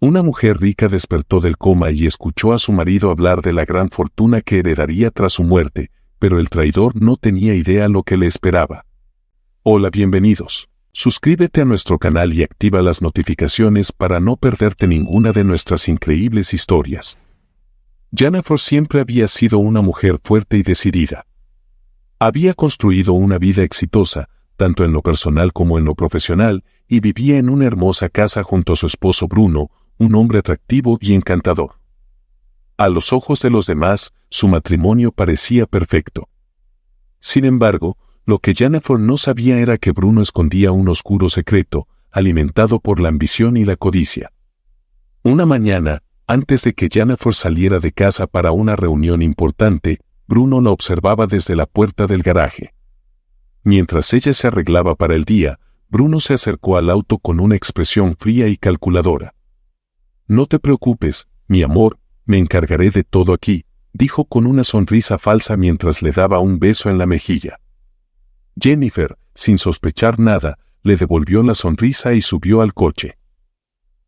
Una mujer rica despertó del coma y escuchó a su marido hablar de la gran fortuna que heredaría tras su muerte, pero el traidor no tenía idea lo que le esperaba. Hola, bienvenidos. Suscríbete a nuestro canal y activa las notificaciones para no perderte ninguna de nuestras increíbles historias. Jennifer siempre había sido una mujer fuerte y decidida. Había construido una vida exitosa, tanto en lo personal como en lo profesional, y vivía en una hermosa casa junto a su esposo Bruno, un hombre atractivo y encantador. A los ojos de los demás, su matrimonio parecía perfecto. Sin embargo, lo que Jennifer no sabía era que Bruno escondía un oscuro secreto, alimentado por la ambición y la codicia. Una mañana, antes de que Jennifer saliera de casa para una reunión importante, Bruno la observaba desde la puerta del garaje. Mientras ella se arreglaba para el día, Bruno se acercó al auto con una expresión fría y calculadora. «No te preocupes, mi amor, me encargaré de todo aquí», dijo con una sonrisa falsa mientras le daba un beso en la mejilla. Jennifer, sin sospechar nada, le devolvió la sonrisa y subió al coche.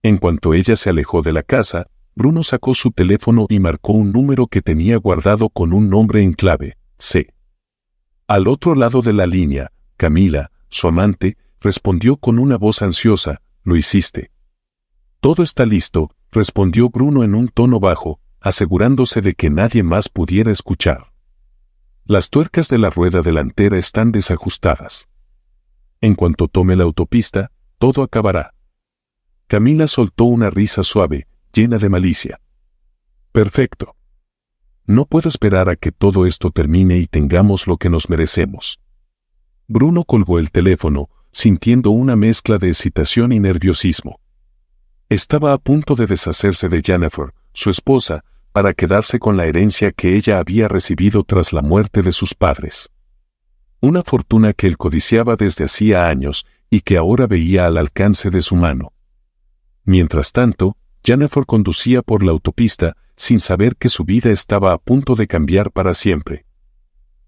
En cuanto ella se alejó de la casa, Bruno sacó su teléfono y marcó un número que tenía guardado con un nombre en clave, C. Al otro lado de la línea, Camila, su amante, respondió con una voz ansiosa, «Lo hiciste». «Todo está listo», respondió Bruno en un tono bajo, asegurándose de que nadie más pudiera escuchar. «Las tuercas de la rueda delantera están desajustadas. En cuanto tome la autopista, todo acabará». Camila soltó una risa suave, llena de malicia. «Perfecto. No puedo esperar a que todo esto termine y tengamos lo que nos merecemos». Bruno colgó el teléfono, sintiendo una mezcla de excitación y nerviosismo. Estaba a punto de deshacerse de Jennifer, su esposa, para quedarse con la herencia que ella había recibido tras la muerte de sus padres. Una fortuna que él codiciaba desde hacía años y que ahora veía al alcance de su mano. Mientras tanto, Jennifer conducía por la autopista sin saber que su vida estaba a punto de cambiar para siempre.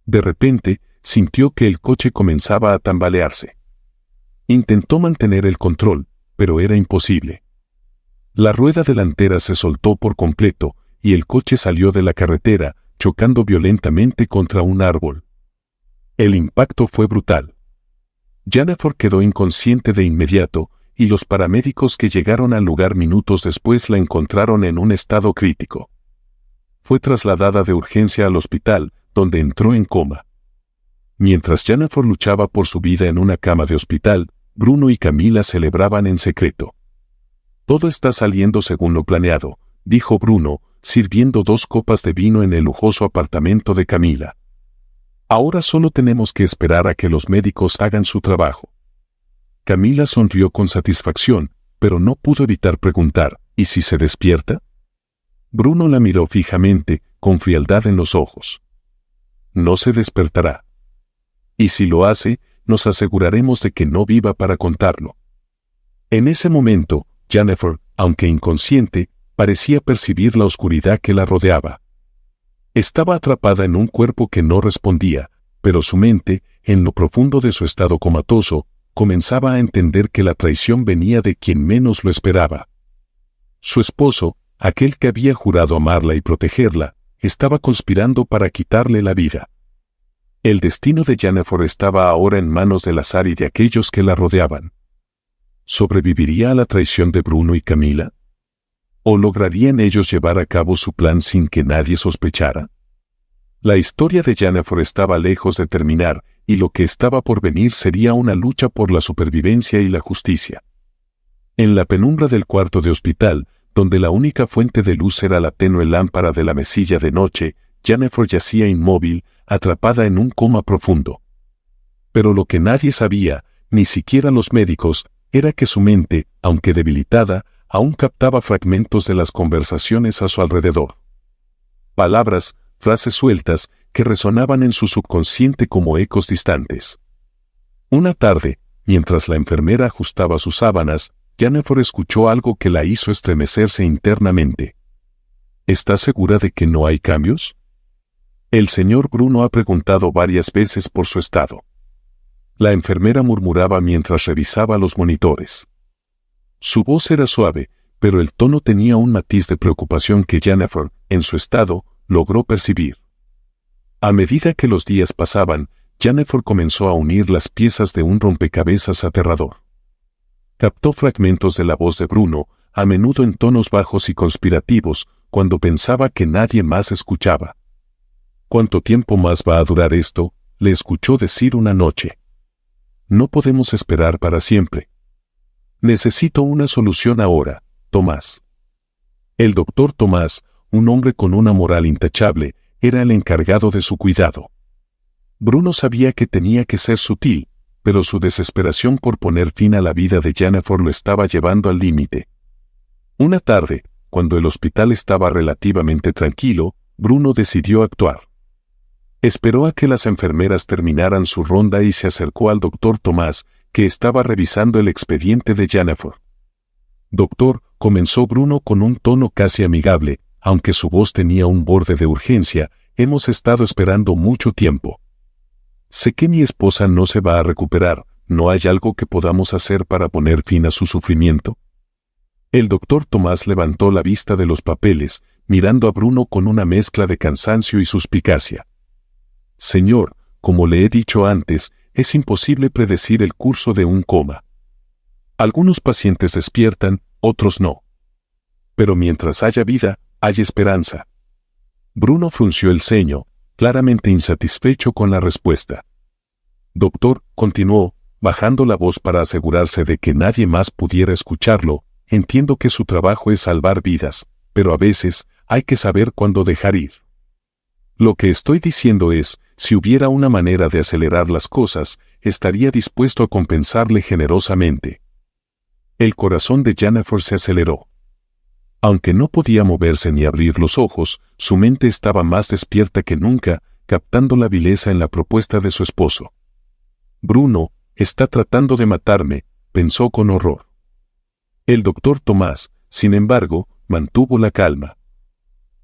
De repente, sintió que el coche comenzaba a tambalearse. Intentó mantener el control, pero era imposible. La rueda delantera se soltó por completo y el coche salió de la carretera, chocando violentamente contra un árbol. El impacto fue brutal. Jennifer quedó inconsciente de inmediato, y los paramédicos que llegaron al lugar minutos después la encontraron en un estado crítico. Fue trasladada de urgencia al hospital, donde entró en coma. Mientras Jennifer luchaba por su vida en una cama de hospital, Bruno y Camila celebraban en secreto. «Todo está saliendo según lo planeado», dijo Bruno, sirviendo 2 copas de vino en el lujoso apartamento de Camila. «Ahora solo tenemos que esperar a que los médicos hagan su trabajo». Camila sonrió con satisfacción, pero no pudo evitar preguntar, ¿y si se despierta? Bruno la miró fijamente, con frialdad en los ojos. «No se despertará. Y si lo hace, nos aseguraremos de que no viva para contarlo». En ese momento, Jennifer, aunque inconsciente, parecía percibir la oscuridad que la rodeaba. Estaba atrapada en un cuerpo que no respondía, pero su mente, en lo profundo de su estado comatoso, comenzaba a entender que la traición venía de quien menos lo esperaba. Su esposo, aquel que había jurado amarla y protegerla, estaba conspirando para quitarle la vida. El destino de Jennifer estaba ahora en manos del azar y de aquellos que la rodeaban. ¿Sobreviviría a la traición de Bruno y Camila? ¿O lograrían ellos llevar a cabo su plan sin que nadie sospechara? La historia de Jennifer estaba lejos de terminar, y lo que estaba por venir sería una lucha por la supervivencia y la justicia. En la penumbra del cuarto de hospital, donde la única fuente de luz era la tenue lámpara de la mesilla de noche, Jennifer yacía inmóvil, atrapada en un coma profundo. Pero lo que nadie sabía, ni siquiera los médicos, era que su mente, aunque debilitada, aún captaba fragmentos de las conversaciones a su alrededor. Palabras, frases sueltas, que resonaban en su subconsciente como ecos distantes. Una tarde, mientras la enfermera ajustaba sus sábanas, Jennifer escuchó algo que la hizo estremecerse internamente. ¿Estás segura de que no hay cambios? El señor Bruno ha preguntado varias veces por su estado. La enfermera murmuraba mientras revisaba los monitores. Su voz era suave, pero el tono tenía un matiz de preocupación que Jennifer, en su estado, logró percibir. A medida que los días pasaban, Jennifer comenzó a unir las piezas de un rompecabezas aterrador. Captó fragmentos de la voz de Bruno, a menudo en tonos bajos y conspirativos, cuando pensaba que nadie más escuchaba. ¿Cuánto tiempo más va a durar esto?, le escuchó decir una noche. No podemos esperar para siempre. Necesito una solución ahora, Tomás. El doctor Tomás, un hombre con una moral intachable, era el encargado de su cuidado. Bruno sabía que tenía que ser sutil, pero su desesperación por poner fin a la vida de Jennifer lo estaba llevando al límite. Una tarde, cuando el hospital estaba relativamente tranquilo, Bruno decidió actuar. Esperó a que las enfermeras terminaran su ronda y se acercó al doctor Tomás, que estaba revisando el expediente de Jennifer. Doctor, comenzó Bruno con un tono casi amigable, aunque su voz tenía un borde de urgencia, hemos estado esperando mucho tiempo. Sé que mi esposa no se va a recuperar, ¿no hay algo que podamos hacer para poner fin a su sufrimiento? El doctor Tomás levantó la vista de los papeles, mirando a Bruno con una mezcla de cansancio y suspicacia. Señor, como le he dicho antes, es imposible predecir el curso de un coma. Algunos pacientes despiertan, otros no. Pero mientras haya vida, hay esperanza. Bruno frunció el ceño, claramente insatisfecho con la respuesta. Doctor, continuó, bajando la voz para asegurarse de que nadie más pudiera escucharlo, entiendo que su trabajo es salvar vidas, pero a veces hay que saber cuándo dejar ir. Lo que estoy diciendo es, si hubiera una manera de acelerar las cosas, estaría dispuesto a compensarle generosamente. El corazón de Jennifer se aceleró. Aunque no podía moverse ni abrir los ojos, su mente estaba más despierta que nunca, captando la vileza en la propuesta de su esposo. Bruno, está tratando de matarme, pensó con horror. El doctor Tomás, sin embargo, mantuvo la calma.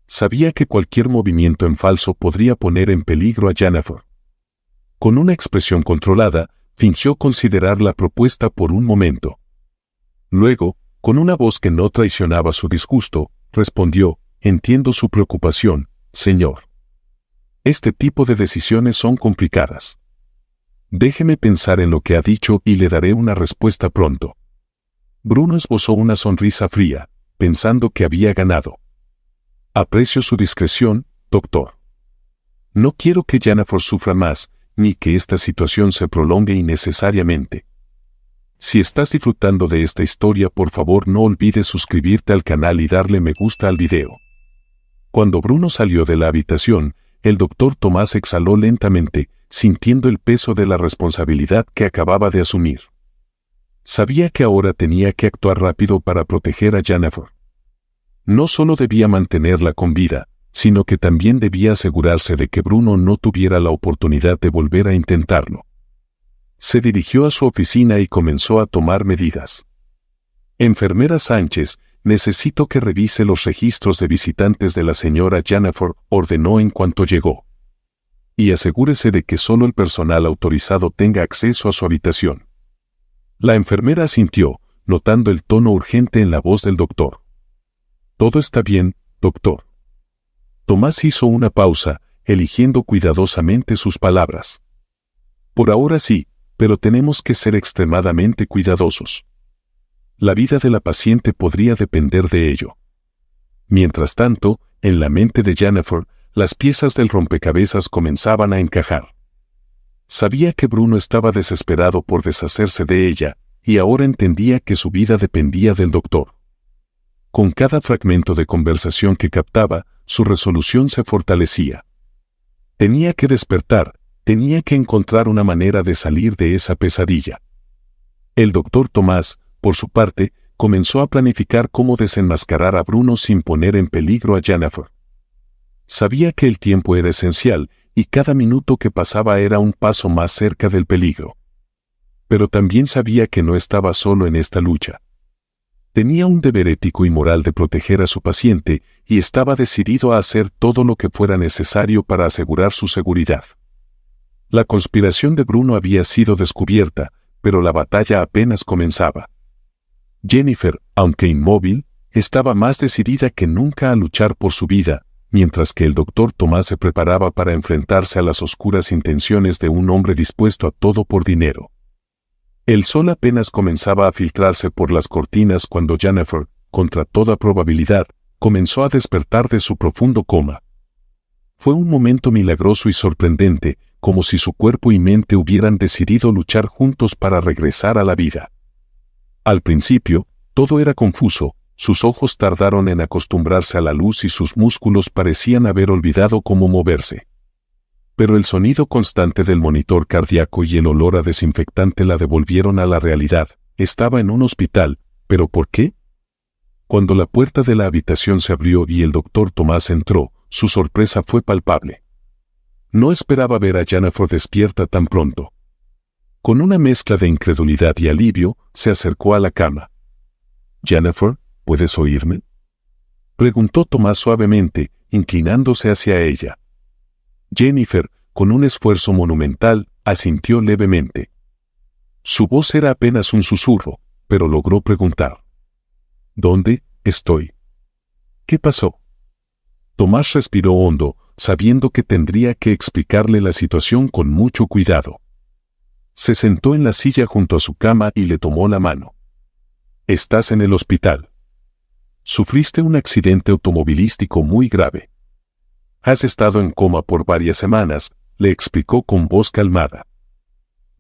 Sabía que cualquier movimiento en falso podría poner en peligro a Jennifer. Con una expresión controlada, fingió considerar la propuesta por un momento. Luego, con una voz que no traicionaba su disgusto, respondió, entiendo su preocupación, señor. Este tipo de decisiones son complicadas. Déjeme pensar en lo que ha dicho y le daré una respuesta pronto. Bruno esbozó una sonrisa fría, pensando que había ganado. Aprecio su discreción, doctor. No quiero que Jennifer sufra más, ni que esta situación se prolongue innecesariamente. Si estás disfrutando de esta historia, por favor no olvides suscribirte al canal y darle me gusta al video. Cuando Bruno salió de la habitación, el doctor Tomás exhaló lentamente, sintiendo el peso de la responsabilidad que acababa de asumir. Sabía que ahora tenía que actuar rápido para proteger a Jennifer. No solo debía mantenerla con vida, sino que también debía asegurarse de que Bruno no tuviera la oportunidad de volver a intentarlo. Se dirigió a su oficina y comenzó a tomar medidas. Enfermera Sánchez, necesito que revise los registros de visitantes de la señora Jennifer, ordenó en cuanto llegó. Y asegúrese de que solo el personal autorizado tenga acceso a su habitación. La enfermera asintió, notando el tono urgente en la voz del doctor. Todo está bien, doctor. Tomás hizo una pausa, eligiendo cuidadosamente sus palabras. Por ahora sí, pero tenemos que ser extremadamente cuidadosos. La vida de la paciente podría depender de ello. Mientras tanto, en la mente de Jennifer, las piezas del rompecabezas comenzaban a encajar. Sabía que Bruno estaba desesperado por deshacerse de ella, y ahora entendía que su vida dependía del doctor. Con cada fragmento de conversación que captaba, su resolución se fortalecía. Tenía que despertar, tenía que encontrar una manera de salir de esa pesadilla. El doctor Tomás, por su parte, comenzó a planificar cómo desenmascarar a Bruno sin poner en peligro a Jennifer. Sabía que el tiempo era esencial, y cada minuto que pasaba era un paso más cerca del peligro. Pero también sabía que no estaba solo en esta lucha. Tenía un deber ético y moral de proteger a su paciente, y estaba decidido a hacer todo lo que fuera necesario para asegurar su seguridad. La conspiración de Bruno había sido descubierta, pero la batalla apenas comenzaba. Jennifer, aunque inmóvil, estaba más decidida que nunca a luchar por su vida, mientras que el doctor Tomás se preparaba para enfrentarse a las oscuras intenciones de un hombre dispuesto a todo por dinero. El sol apenas comenzaba a filtrarse por las cortinas cuando Jennifer, contra toda probabilidad, comenzó a despertar de su profundo coma. Fue un momento milagroso y sorprendente, como si su cuerpo y mente hubieran decidido luchar juntos para regresar a la vida. Al principio, todo era confuso, sus ojos tardaron en acostumbrarse a la luz y sus músculos parecían haber olvidado cómo moverse. Pero el sonido constante del monitor cardíaco y el olor a desinfectante la devolvieron a la realidad. Estaba en un hospital, ¿pero por qué? Cuando la puerta de la habitación se abrió y el doctor Tomás entró, su sorpresa fue palpable. No esperaba ver a Jennifer despierta tan pronto. Con una mezcla de incredulidad y alivio, se acercó a la cama. «Jennifer, ¿puedes oírme?», preguntó Tomás suavemente, inclinándose hacia ella. Jennifer, con un esfuerzo monumental, asintió levemente. Su voz era apenas un susurro, pero logró preguntar. «¿Dónde estoy?». «¿Qué pasó?». Tomás respiró hondo, sabiendo que tendría que explicarle la situación con mucho cuidado. Se sentó en la silla junto a su cama y le tomó la mano. «Estás en el hospital. Sufriste un accidente automovilístico muy grave. Has estado en coma por varias semanas», le explicó con voz calmada.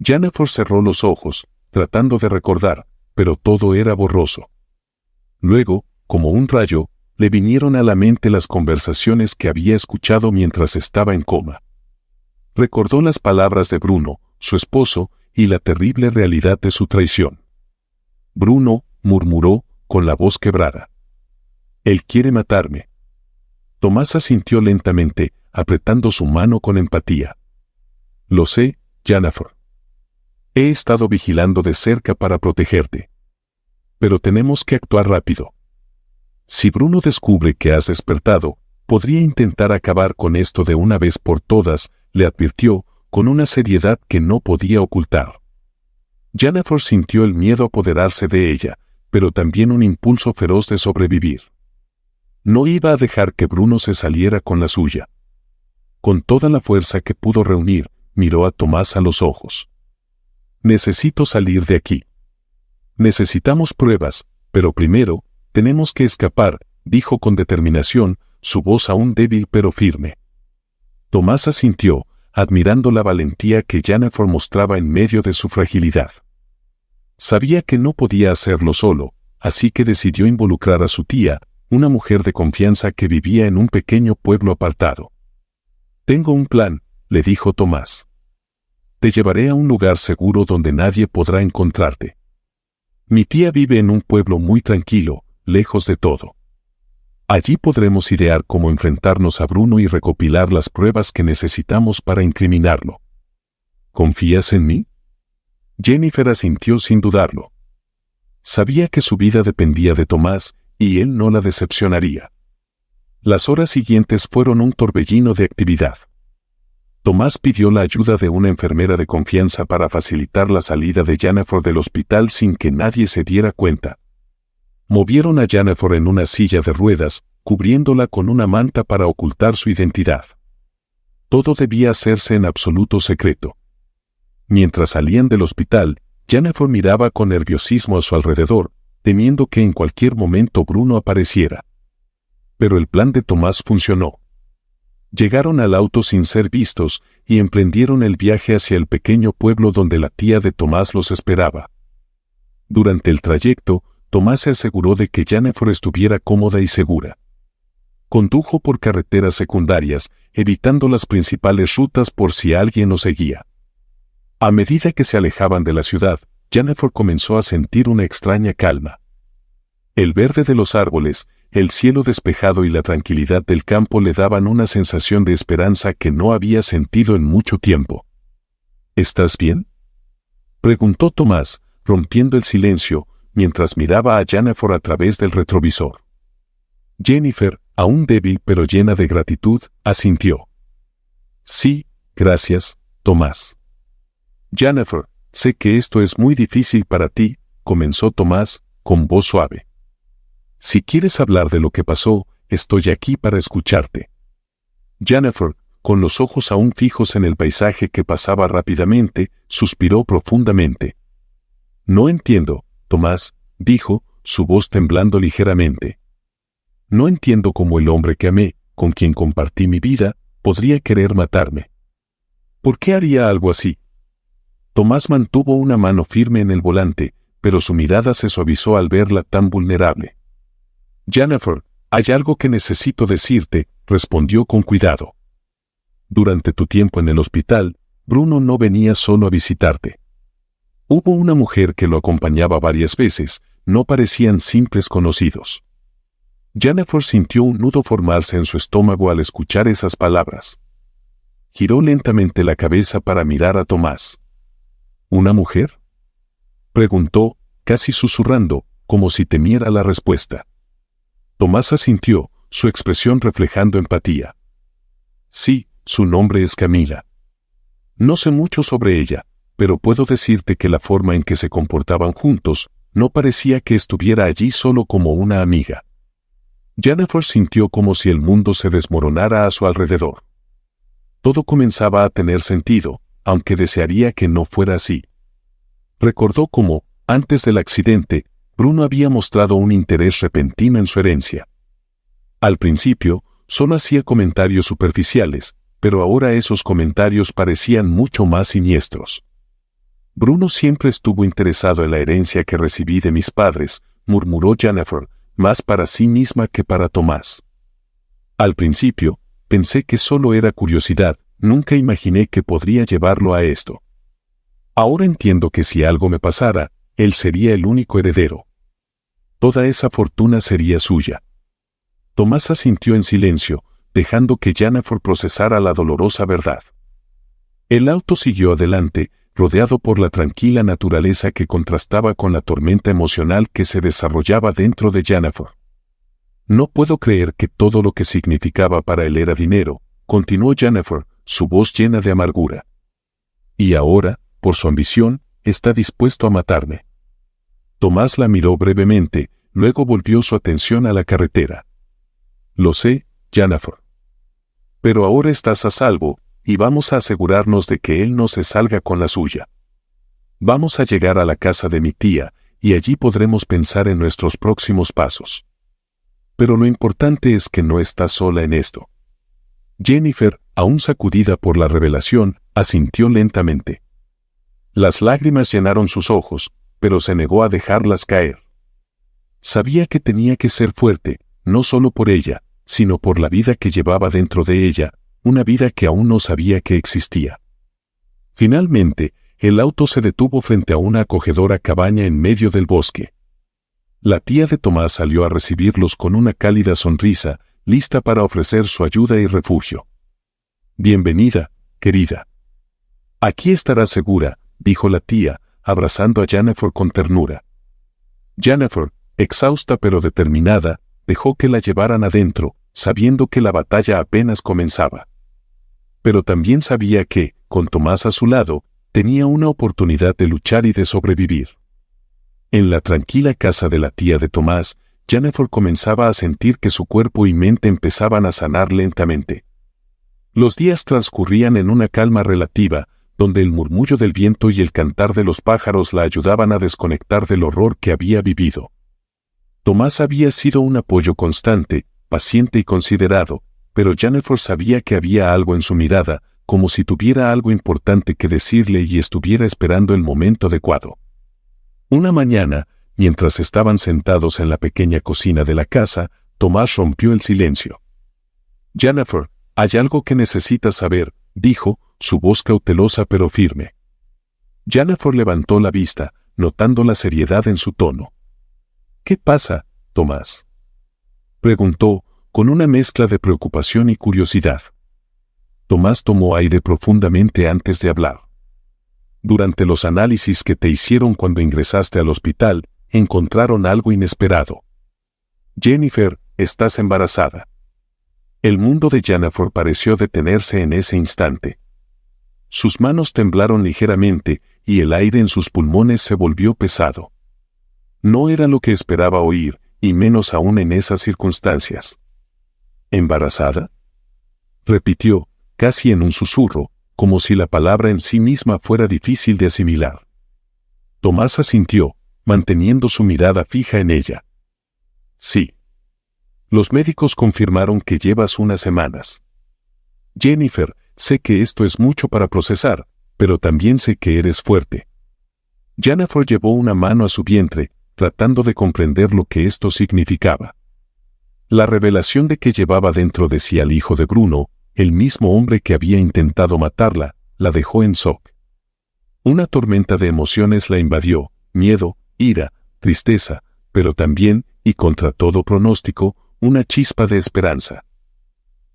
Jennifer cerró los ojos, tratando de recordar, pero todo era borroso. Luego, como un rayo, le vinieron a la mente las conversaciones que había escuchado mientras estaba en coma. Recordó las palabras de Bruno, su esposo, y la terrible realidad de su traición. «Bruno», murmuró, con la voz quebrada. «Él quiere matarme». Tomás asintió lentamente, apretando su mano con empatía. «Lo sé, Jennifer. He estado vigilando de cerca para protegerte. Pero tenemos que actuar rápido. Si Bruno descubre que has despertado, podría intentar acabar con esto de una vez por todas», le advirtió, con una seriedad que no podía ocultar. Jennifer sintió el miedo apoderarse de ella, pero también un impulso feroz de sobrevivir. No iba a dejar que Bruno se saliera con la suya. Con toda la fuerza que pudo reunir, miró a Tomás a los ojos. «Necesito salir de aquí. Necesitamos pruebas, pero primero, tenemos que escapar», dijo con determinación, su voz aún débil pero firme. Tomás asintió, admirando la valentía que Jennifer mostraba en medio de su fragilidad. Sabía que no podía hacerlo solo, así que decidió involucrar a su tía, una mujer de confianza que vivía en un pequeño pueblo apartado. «Tengo un plan», le dijo Tomás. «Te llevaré a un lugar seguro donde nadie podrá encontrarte. Mi tía vive en un pueblo muy tranquilo, lejos de todo. Allí podremos idear cómo enfrentarnos a Bruno y recopilar las pruebas que necesitamos para incriminarlo. ¿Confías en mí?». Jennifer asintió sin dudarlo. Sabía que su vida dependía de Tomás, y él no la decepcionaría. Las horas siguientes fueron un torbellino de actividad. Tomás pidió la ayuda de una enfermera de confianza para facilitar la salida de Jennifer del hospital sin que nadie se diera cuenta. Movieron a Jennifer en una silla de ruedas, cubriéndola con una manta para ocultar su identidad. Todo debía hacerse en absoluto secreto. Mientras salían del hospital, Jennifer miraba con nerviosismo a su alrededor, temiendo que en cualquier momento Bruno apareciera. Pero el plan de Tomás funcionó. Llegaron al auto sin ser vistos y emprendieron el viaje hacia el pequeño pueblo donde la tía de Tomás los esperaba. Durante el trayecto, Tomás se aseguró de que Jennifer estuviera cómoda y segura. Condujo por carreteras secundarias, evitando las principales rutas por si alguien los seguía. A medida que se alejaban de la ciudad, Jennifer comenzó a sentir una extraña calma. El verde de los árboles, el cielo despejado y la tranquilidad del campo le daban una sensación de esperanza que no había sentido en mucho tiempo. «¿Estás bien?», preguntó Tomás, rompiendo el silencio, mientras miraba a Jennifer a través del retrovisor. Jennifer, aún débil pero llena de gratitud, asintió. «Sí, gracias, Tomás». «Jennifer, sé que esto es muy difícil para ti», comenzó Tomás, con voz suave. Si quieres hablar de lo que pasó, estoy aquí para escucharte. Jennifer, con los ojos aún fijos en el paisaje que pasaba rápidamente, suspiró profundamente. No entiendo, Tomás, dijo, su voz temblando ligeramente. No entiendo cómo el hombre que amé, con quien compartí mi vida, podría querer matarme. ¿Por qué haría algo así? Tomás mantuvo una mano firme en el volante, pero su mirada se suavizó al verla tan vulnerable. Jennifer, hay algo que necesito decirte, respondió con cuidado. Durante tu tiempo en el hospital, Bruno no venía solo a visitarte. Hubo una mujer que lo acompañaba varias veces, no parecían simples conocidos. Jennifer sintió un nudo formarse en su estómago al escuchar esas palabras. Giró lentamente la cabeza para mirar a Tomás. ¿Una mujer?, preguntó, casi susurrando, como si temiera la respuesta. Tomás asintió, su expresión reflejando empatía. Sí, su nombre es Camila. No sé mucho sobre ella, pero puedo decirte que la forma en que se comportaban juntos, no parecía que estuviera allí solo como una amiga. Jennifer sintió como si el mundo se desmoronara a su alrededor. Todo comenzaba a tener sentido, aunque desearía que no fuera así. Recordó cómo, antes del accidente, Bruno había mostrado un interés repentino en su herencia. Al principio, solo hacía comentarios superficiales, pero ahora esos comentarios parecían mucho más siniestros. Bruno siempre estuvo interesado en la herencia que recibí de mis padres, murmuró Jennifer, más para sí misma que para Tomás. Al principio, pensé que solo era curiosidad, nunca imaginé que podría llevarlo a esto. Ahora entiendo que si algo me pasara, él sería el único heredero. Toda esa fortuna sería suya. Tomás asintió en silencio, dejando que Jennifer procesara la dolorosa verdad. El auto siguió adelante, rodeado por la tranquila naturaleza que contrastaba con la tormenta emocional que se desarrollaba dentro de Jennifer. No puedo creer que todo lo que significaba para él era dinero, continuó Jennifer, su voz llena de amargura. Y ahora, por su ambición, está dispuesto a matarme. Tomás la miró brevemente, luego volvió su atención a la carretera. Lo sé, Jennifer. Pero ahora estás a salvo, y vamos a asegurarnos de que él no se salga con la suya. Vamos a llegar a la casa de mi tía, y allí podremos pensar en nuestros próximos pasos. Pero lo importante es que no estás sola en esto. Jennifer, aún sacudida por la revelación, asintió lentamente. Las lágrimas llenaron sus ojos, pero se negó a dejarlas caer. Sabía que tenía que ser fuerte, no solo por ella, sino por la vida que llevaba dentro de ella, una vida que aún no sabía que existía. Finalmente, el auto se detuvo frente a una acogedora cabaña en medio del bosque. La tía de Tomás salió a recibirlos con una cálida sonrisa, lista para ofrecer su ayuda y refugio. Bienvenida, querida. Aquí estarás segura, dijo la tía, abrazando a Jennifer con ternura. Jennifer, exhausta pero determinada, dejó que la llevaran adentro, sabiendo que la batalla apenas comenzaba. Pero también sabía que, con Tomás a su lado, tenía una oportunidad de luchar y de sobrevivir. En la tranquila casa de la tía de Tomás, Jennifer comenzaba a sentir que su cuerpo y mente empezaban a sanar lentamente. Los días transcurrían en una calma relativa, donde el murmullo del viento y el cantar de los pájaros la ayudaban a desconectar del horror que había vivido. Tomás había sido un apoyo constante, paciente y considerado, pero Jennifer sabía que había algo en su mirada, como si tuviera algo importante que decirle y estuviera esperando el momento adecuado. Una mañana, mientras estaban sentados en la pequeña cocina de la casa, Tomás rompió el silencio. Jennifer, hay algo que necesitas saber, dijo, su voz cautelosa pero firme. Jennifer levantó la vista, notando la seriedad en su tono. ¿Qué pasa, Tomás?, preguntó, con una mezcla de preocupación y curiosidad. Tomás tomó aire profundamente antes de hablar. Durante los análisis que te hicieron cuando ingresaste al hospital, encontraron algo inesperado. Jennifer, estás embarazada. El mundo de Jennifer pareció detenerse en ese instante. Sus manos temblaron ligeramente y el aire en sus pulmones se volvió pesado. No era lo que esperaba oír, y menos aún en esas circunstancias. ¿Embarazada?, repitió, casi en un susurro, como si la palabra en sí misma fuera difícil de asimilar. Tomás asintió, manteniendo su mirada fija en ella. Sí. Los médicos confirmaron que llevas unas semanas. Jennifer, sé que esto es mucho para procesar, pero también sé que eres fuerte. Jennifer llevó una mano a su vientre, tratando de comprender lo que esto significaba. La revelación de que llevaba dentro de sí al hijo de Bruno, el mismo hombre que había intentado matarla, la dejó en shock. Una tormenta de emociones la invadió, miedo, ira, tristeza, pero también, y contra todo pronóstico, una chispa de esperanza.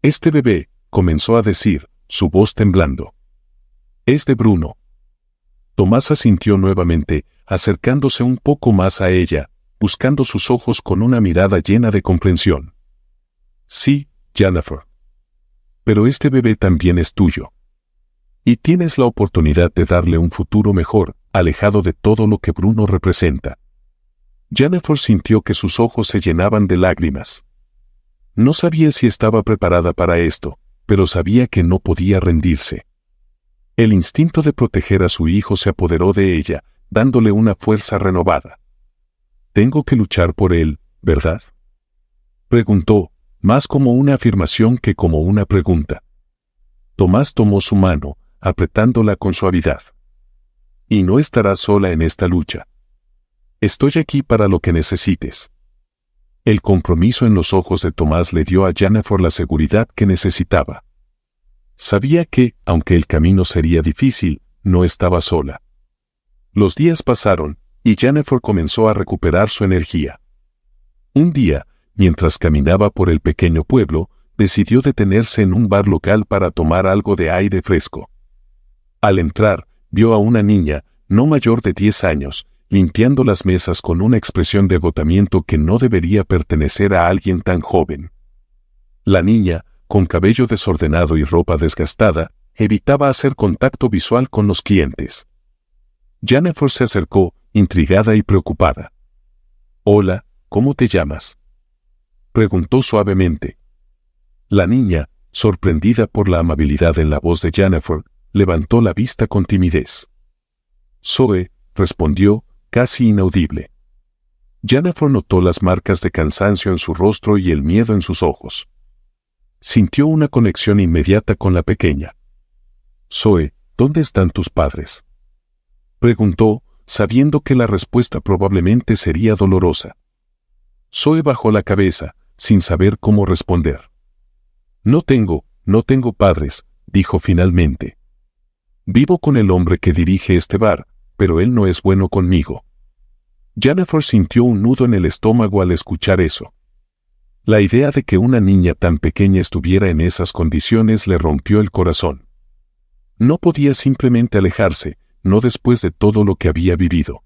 Este bebé, comenzó a decir, su voz temblando. Es de Bruno. Tomás asintió nuevamente, acercándose un poco más a ella, buscando sus ojos con una mirada llena de comprensión. Sí, Jennifer. Pero este bebé también es tuyo. Y tienes la oportunidad de darle un futuro mejor, alejado de todo lo que Bruno representa. Jennifer sintió que sus ojos se llenaban de lágrimas. No sabía si estaba preparada para esto, pero sabía que no podía rendirse. El instinto de proteger a su hijo se apoderó de ella, dándole una fuerza renovada. «Tengo que luchar por él, ¿verdad?», preguntó, más como una afirmación que como una pregunta. Tomás tomó su mano, apretándola con suavidad. «Y no estarás sola en esta lucha. Estoy aquí para lo que necesites». El compromiso en los ojos de Tomás le dio a Jennifer la seguridad que necesitaba. Sabía que, aunque el camino sería difícil, no estaba sola. Los días pasaron, y Jennifer comenzó a recuperar su energía. Un día, mientras caminaba por el pequeño pueblo, decidió detenerse en un bar local para tomar algo de aire fresco. Al entrar, vio a una niña, no mayor de 10 años, limpiando las mesas con una expresión de agotamiento que no debería pertenecer a alguien tan joven. La niña, con cabello desordenado y ropa desgastada, evitaba hacer contacto visual con los clientes. Jennifer se acercó, intrigada y preocupada. «Hola, ¿cómo te llamas?», preguntó suavemente. La niña, sorprendida por la amabilidad en la voz de Jennifer, levantó la vista con timidez. «Zoe», respondió, casi inaudible. Jennifer notó las marcas de cansancio en su rostro y el miedo en sus ojos. Sintió una conexión inmediata con la pequeña. «Zoe, ¿dónde están tus padres?», preguntó, sabiendo que la respuesta probablemente sería dolorosa. Zoe bajó la cabeza, sin saber cómo responder. No tengo padres», dijo finalmente. «Vivo con el hombre que dirige este bar, pero él no es bueno conmigo». Jennifer sintió un nudo en el estómago al escuchar eso. La idea de que una niña tan pequeña estuviera en esas condiciones le rompió el corazón. No podía simplemente alejarse, no después de todo lo que había vivido.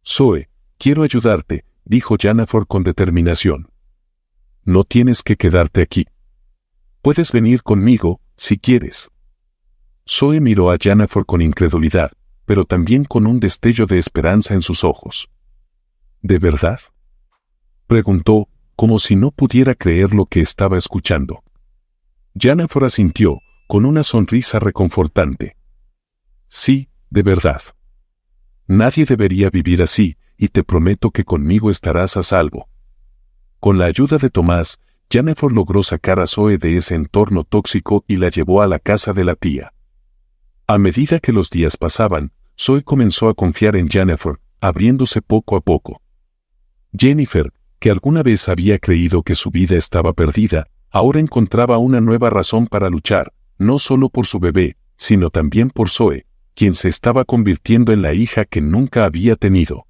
«Zoe, quiero ayudarte», dijo Jennifer con determinación. «No tienes que quedarte aquí. Puedes venir conmigo, si quieres». Zoe miró a Jennifer con incredulidad, pero también con un destello de esperanza en sus ojos. «¿De verdad?», preguntó, como si no pudiera creer lo que estaba escuchando. Jennifer asintió, con una sonrisa reconfortante. «Sí, de verdad. Nadie debería vivir así, y te prometo que conmigo estarás a salvo». Con la ayuda de Tomás, Jennifer logró sacar a Zoe de ese entorno tóxico y la llevó a la casa de la tía. A medida que los días pasaban, Zoe comenzó a confiar en Jennifer, abriéndose poco a poco. Jennifer, que alguna vez había creído que su vida estaba perdida, ahora encontraba una nueva razón para luchar, no solo por su bebé, sino también por Zoe, quien se estaba convirtiendo en la hija que nunca había tenido.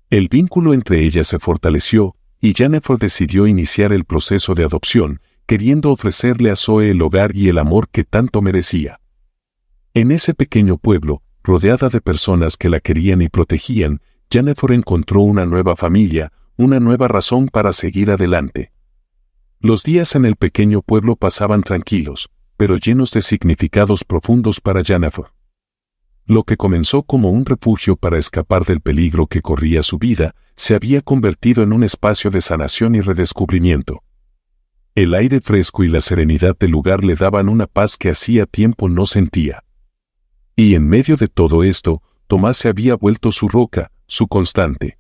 El vínculo entre ellas se fortaleció, y Jennifer decidió iniciar el proceso de adopción, queriendo ofrecerle a Zoe el hogar y el amor que tanto merecía. En ese pequeño pueblo, rodeada de personas que la querían y protegían, Jennifer encontró una nueva familia, una nueva razón para seguir adelante. Los días en el pequeño pueblo pasaban tranquilos, pero llenos de significados profundos para Jennifer. Lo que comenzó como un refugio para escapar del peligro que corría su vida, se había convertido en un espacio de sanación y redescubrimiento. El aire fresco y la serenidad del lugar le daban una paz que hacía tiempo no sentía. Y en medio de todo esto, Tomás se había vuelto su roca, su constante.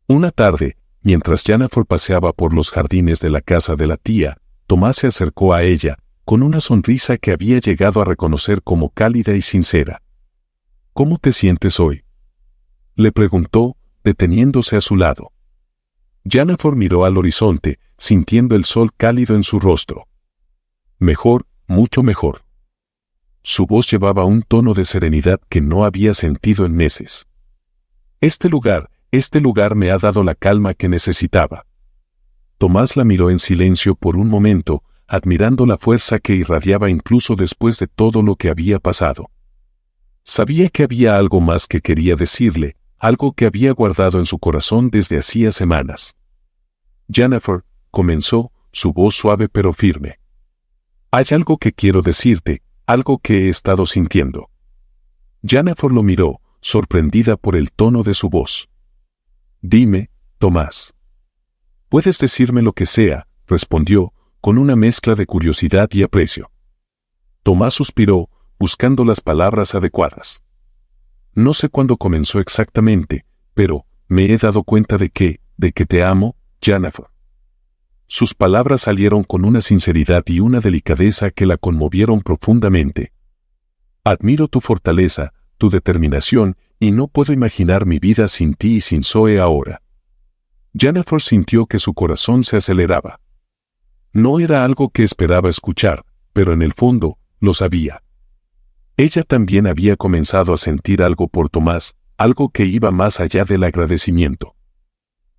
Una tarde, mientras Jennifer paseaba por los jardines de la casa de la tía, Tomás se acercó a ella, con una sonrisa que había llegado a reconocer como cálida y sincera. ¿Cómo te sientes hoy?, le preguntó, deteniéndose a su lado. Jennifer miró al horizonte, sintiendo el sol cálido en su rostro. Mejor, mucho mejor. Su voz llevaba un tono de serenidad que no había sentido en meses. Este lugar me ha dado la calma que necesitaba. Tomás la miró en silencio por un momento, admirando la fuerza que irradiaba incluso después de todo lo que había pasado. Sabía que había algo más que quería decirle, algo que había guardado en su corazón desde hacía semanas. Jennifer, comenzó, su voz suave pero firme. Hay algo que quiero decirte, algo que he estado sintiendo. Jennifer lo miró, sorprendida por el tono de su voz. Dime, Tomás. Puedes decirme lo que sea, respondió, con una mezcla de curiosidad y aprecio. Tomás suspiró, buscando las palabras adecuadas. No sé cuándo comenzó exactamente, pero me he dado cuenta de que te amo, Jennifer. Sus palabras salieron con una sinceridad y una delicadeza que la conmovieron profundamente. Admiro tu fortaleza, tu determinación, y no puedo imaginar mi vida sin ti y sin Zoe ahora. Jennifer sintió que su corazón se aceleraba. No era algo que esperaba escuchar, pero en el fondo, lo sabía. Ella también había comenzado a sentir algo por Tomás, algo que iba más allá del agradecimiento.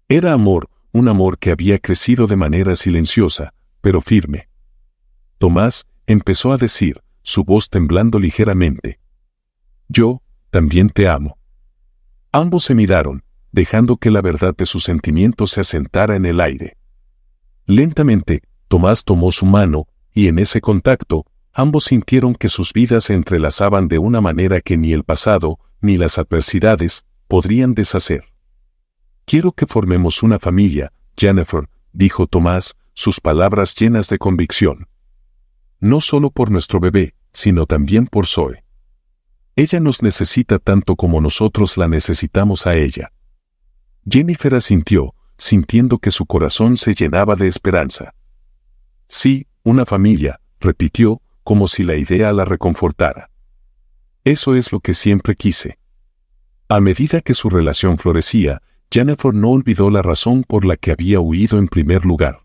Era amor, un amor que había crecido de manera silenciosa, pero firme. Tomás, empezó a decir, su voz temblando ligeramente. Yo, también te amo. Ambos se miraron, dejando que la verdad de sus sentimientos se asentara en el aire. Lentamente, Tomás tomó su mano, y en ese contacto, ambos sintieron que sus vidas se entrelazaban de una manera que ni el pasado, ni las adversidades, podrían deshacer. Quiero que formemos una familia, Jennifer, dijo Tomás, sus palabras llenas de convicción. No solo por nuestro bebé, sino también por Zoe. Ella nos necesita tanto como nosotros la necesitamos a ella. Jennifer asintió, sintiendo que su corazón se llenaba de esperanza. Sí, una familia, repitió, como si la idea la reconfortara. Eso es lo que siempre quise. A medida que su relación florecía, Jennifer no olvidó la razón por la que había huido en primer lugar.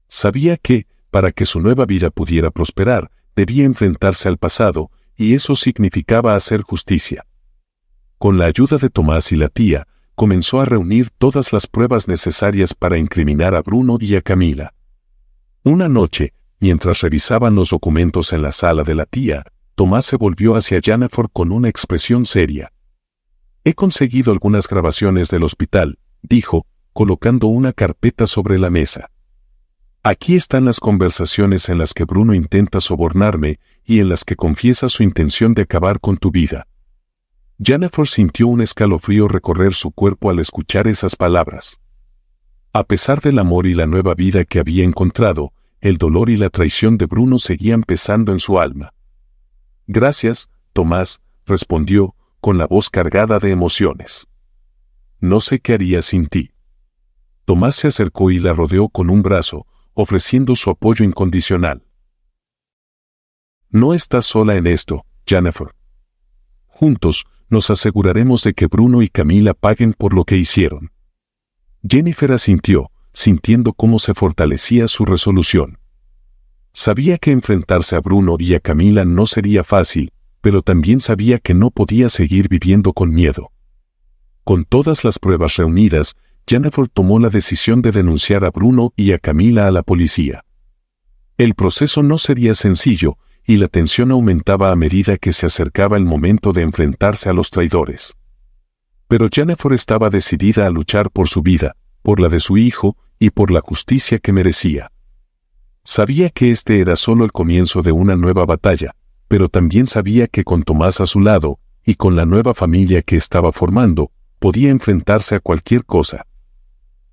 Sabía que, para que su nueva vida pudiera prosperar, debía enfrentarse al pasado, y eso significaba hacer justicia. Con la ayuda de Tomás y la tía, comenzó a reunir todas las pruebas necesarias para incriminar a Bruno y a Camila. Una noche, mientras revisaban los documentos en la sala de la tía, Tomás se volvió hacia Jennifer con una expresión seria. He conseguido algunas grabaciones del hospital, dijo, colocando una carpeta sobre la mesa. Aquí están las conversaciones en las que Bruno intenta sobornarme y en las que confiesa su intención de acabar con tu vida. Jennifer sintió un escalofrío recorrer su cuerpo al escuchar esas palabras. A pesar del amor y la nueva vida que había encontrado, el dolor y la traición de Bruno seguían pesando en su alma. Gracias, Tomás, respondió, con la voz cargada de emociones. No sé qué haría sin ti. Tomás se acercó y la rodeó con un brazo, ofreciendo su apoyo incondicional. No estás sola en esto, Jennifer. Juntos, nos aseguraremos de que Bruno y Camila paguen por lo que hicieron. Jennifer asintió, sintiendo cómo se fortalecía su resolución. Sabía que enfrentarse a Bruno y a Camila no sería fácil, pero también sabía que no podía seguir viviendo con miedo. Con todas las pruebas reunidas, Jennifer tomó la decisión de denunciar a Bruno y a Camila a la policía. El proceso no sería sencillo, y la tensión aumentaba a medida que se acercaba el momento de enfrentarse a los traidores. Pero Jennifer estaba decidida a luchar por su vida, por la de su hijo, y por la justicia que merecía. Sabía que este era solo el comienzo de una nueva batalla, pero también sabía que con Tomás a su lado, y con la nueva familia que estaba formando, podía enfrentarse a cualquier cosa.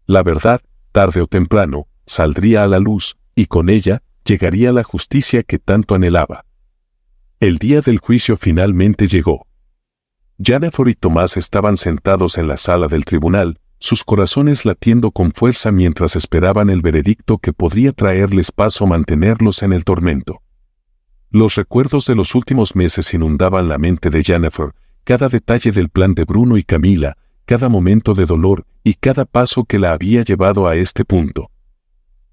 La verdad, tarde o temprano, saldría a la luz, y con ella, llegaría la justicia que tanto anhelaba. El día del juicio finalmente llegó. Jennifer y Tomás estaban sentados en la sala del tribunal, sus corazones latiendo con fuerza mientras esperaban el veredicto que podría traerles paz o mantenerlos en el tormento. Los recuerdos de los últimos meses inundaban la mente de Jennifer, cada detalle del plan de Bruno y Camila, cada momento de dolor y cada paso que la había llevado a este punto.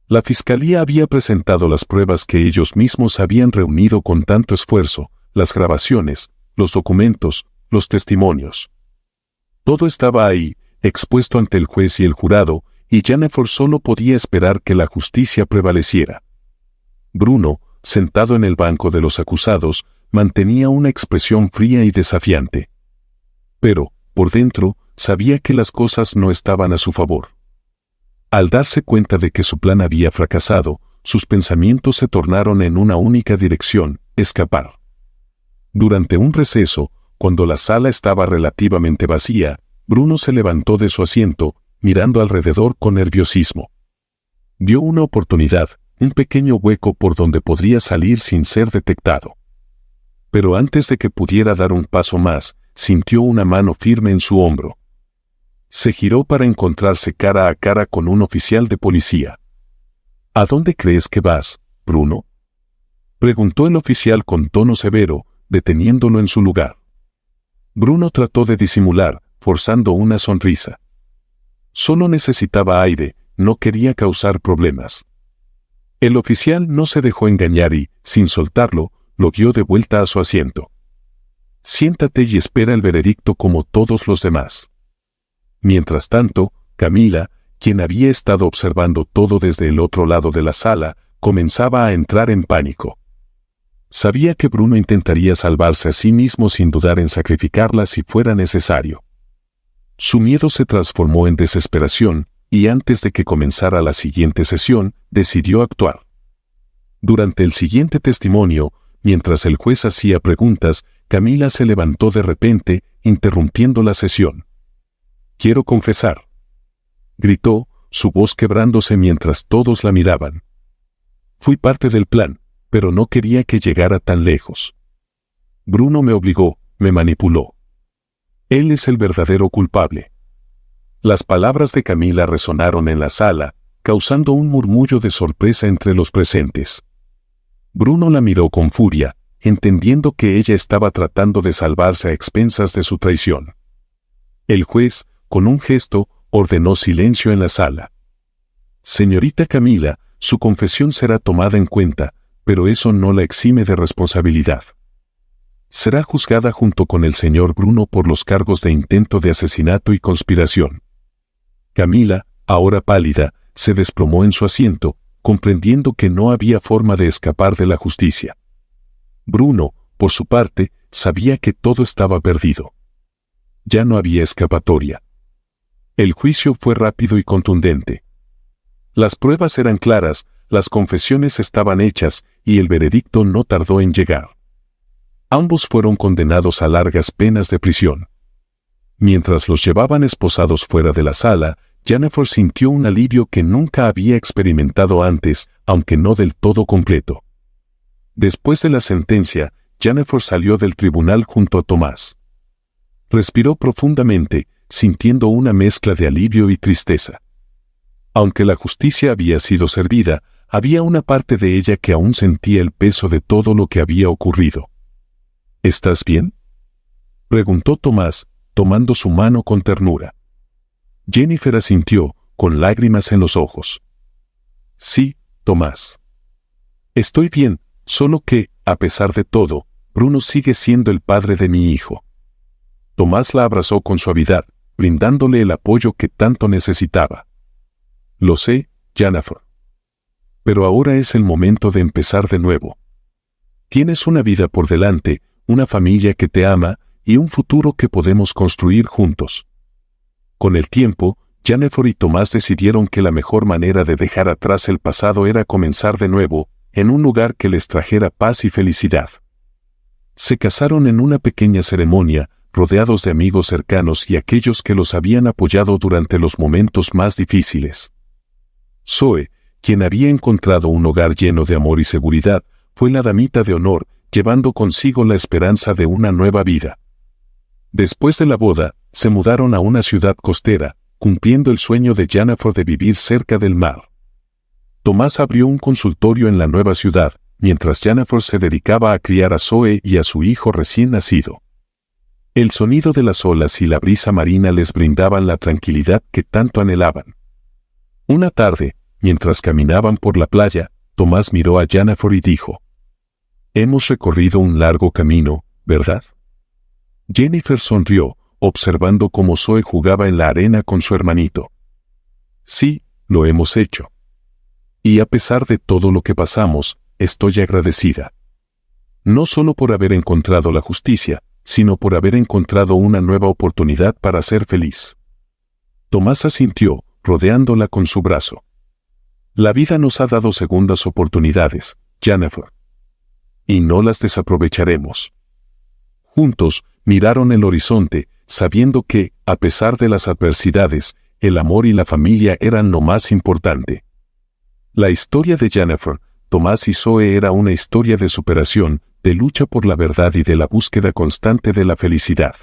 La fiscalía había presentado las pruebas que ellos mismos habían reunido con tanto esfuerzo, las grabaciones, los documentos, los testimonios. Todo estaba ahí, expuesto ante el juez y el jurado, y Jennifer solo podía esperar que la justicia prevaleciera. Bruno, sentado en el banco de los acusados, mantenía una expresión fría y desafiante. Pero, por dentro, sabía que las cosas no estaban a su favor. Al darse cuenta de que su plan había fracasado, sus pensamientos se tornaron en una única dirección: escapar. Durante un receso, cuando la sala estaba relativamente vacía, Bruno se levantó de su asiento, mirando alrededor con nerviosismo. Vio una oportunidad, un pequeño hueco por donde podría salir sin ser detectado. Pero antes de que pudiera dar un paso más, sintió una mano firme en su hombro. Se giró para encontrarse cara a cara con un oficial de policía. ¿A dónde crees que vas, Bruno?, preguntó el oficial con tono severo, deteniéndolo en su lugar. Bruno trató de disimular, forzando una sonrisa. Solo necesitaba aire, no quería causar problemas. El oficial no se dejó engañar y, sin soltarlo, lo guió de vuelta a su asiento. Siéntate y espera el veredicto como todos los demás. Mientras tanto, Camila, quien había estado observando todo desde el otro lado de la sala, comenzaba a entrar en pánico. Sabía que Bruno intentaría salvarse a sí mismo sin dudar en sacrificarla si fuera necesario. Su miedo se transformó en desesperación, y antes de que comenzara la siguiente sesión, decidió actuar. Durante el siguiente testimonio, mientras el juez hacía preguntas, Camila se levantó de repente, interrumpiendo la sesión. «Quiero confesar», gritó, su voz quebrándose mientras todos la miraban. «Fui parte del plan, pero no quería que llegara tan lejos. Bruno me obligó, me manipuló. Él es el verdadero culpable». Las palabras de Camila resonaron en la sala, causando un murmullo de sorpresa entre los presentes. Bruno la miró con furia, entendiendo que ella estaba tratando de salvarse a expensas de su traición. El juez, con un gesto, ordenó silencio en la sala. «Señorita Camila, su confesión será tomada en cuenta, pero eso no la exime de responsabilidad. Será juzgada junto con el señor Bruno por los cargos de intento de asesinato y conspiración». Camila, ahora pálida, se desplomó en su asiento, comprendiendo que no había forma de escapar de la justicia. Bruno, por su parte, sabía que todo estaba perdido. Ya no había escapatoria. El juicio fue rápido y contundente. Las pruebas eran claras, las confesiones estaban hechas, y el veredicto no tardó en llegar. Ambos fueron condenados a largas penas de prisión. Mientras los llevaban esposados fuera de la sala, Jennifer sintió un alivio que nunca había experimentado antes, aunque no del todo completo. Después de la sentencia, Jennifer salió del tribunal junto a Tomás. Respiró profundamente, sintiendo una mezcla de alivio y tristeza. Aunque la justicia había sido servida, había una parte de ella que aún sentía el peso de todo lo que había ocurrido. ¿Estás bien?, preguntó Tomás, tomando su mano con ternura. Jennifer asintió, con lágrimas en los ojos. «Sí, Tomás. Estoy bien, solo que, a pesar de todo, Bruno sigue siendo el padre de mi hijo». Tomás la abrazó con suavidad, brindándole el apoyo que tanto necesitaba. «Lo sé, Jennifer. Pero ahora es el momento de empezar de nuevo. Tienes una vida por delante, una familia que te ama, y un futuro que podemos construir juntos». Con el tiempo, Jennifer y Tomás decidieron que la mejor manera de dejar atrás el pasado era comenzar de nuevo, en un lugar que les trajera paz y felicidad. Se casaron en una pequeña ceremonia, rodeados de amigos cercanos y aquellos que los habían apoyado durante los momentos más difíciles. Zoe, quien había encontrado un hogar lleno de amor y seguridad, fue la damita de honor, llevando consigo la esperanza de una nueva vida. Después de la boda, se mudaron a una ciudad costera, cumpliendo el sueño de Jennifer de vivir cerca del mar. Tomás abrió un consultorio en la nueva ciudad, mientras Jennifer se dedicaba a criar a Zoe y a su hijo recién nacido. El sonido de las olas y la brisa marina les brindaban la tranquilidad que tanto anhelaban. Una tarde, mientras caminaban por la playa, Tomás miró a Jennifer y dijo: «Hemos recorrido un largo camino, ¿verdad?». Jennifer sonrió, observando cómo Zoe jugaba en la arena con su hermanito. «Sí, lo hemos hecho. Y a pesar de todo lo que pasamos, estoy agradecida. No solo por haber encontrado la justicia, sino por haber encontrado una nueva oportunidad para ser feliz». Tomás asintió, rodeándola con su brazo. «La vida nos ha dado segundas oportunidades, Jennifer. Y no las desaprovecharemos». Juntos, miraron el horizonte, sabiendo que, a pesar de las adversidades, el amor y la familia eran lo más importante. La historia de Jennifer, Tomás y Zoe era una historia de superación, de lucha por la verdad y de la búsqueda constante de la felicidad.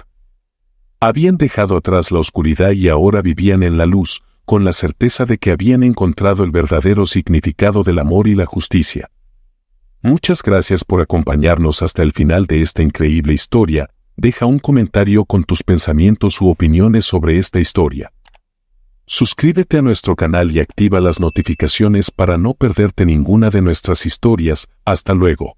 Habían dejado atrás la oscuridad y ahora vivían en la luz, con la certeza de que habían encontrado el verdadero significado del amor y la justicia. Muchas gracias por acompañarnos hasta el final de esta increíble historia. Deja un comentario con tus pensamientos u opiniones sobre esta historia. Suscríbete a nuestro canal y activa las notificaciones para no perderte ninguna de nuestras historias. Hasta luego.